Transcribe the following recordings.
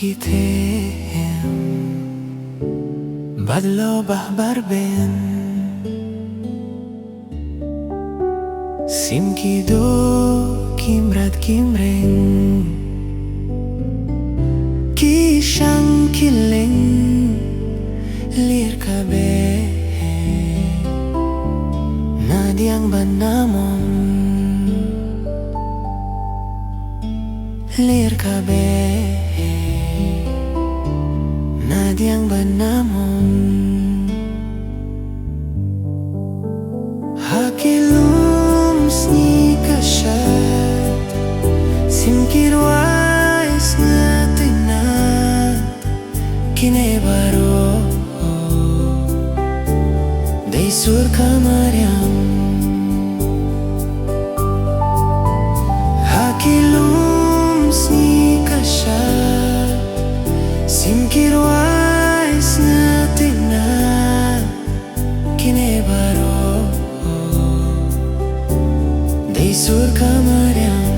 ki them badlo bahbar ben sim ki do kimrat kimreng ki shang kileng lir kabe nadiang banamon lir kabe nadiang banamon hakilum sni kashat simkirwais ngatina kinebaro dei Sur Ka Mariang hakilum sni kashat simkirwais ngatina kinebaro dei Sur Ka Mariang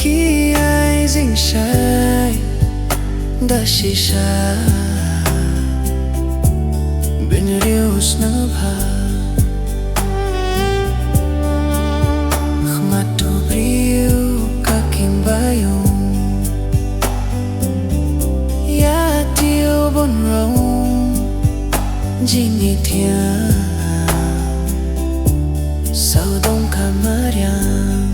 ki ai ding shai da shisha ben rius na bha khmatu briu ka kimbayong ya tiu bon rong jini thia Sur Ka Mariang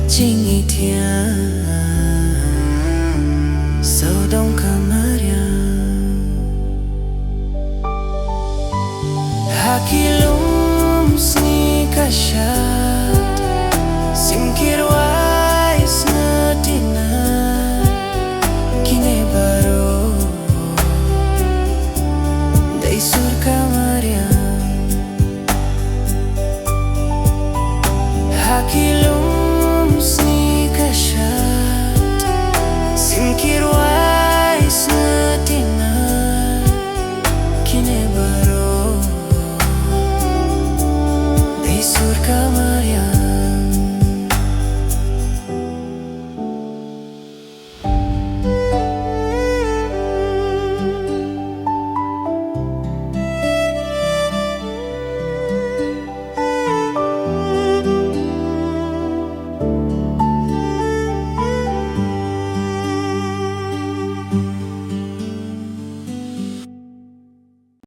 Chính y thiên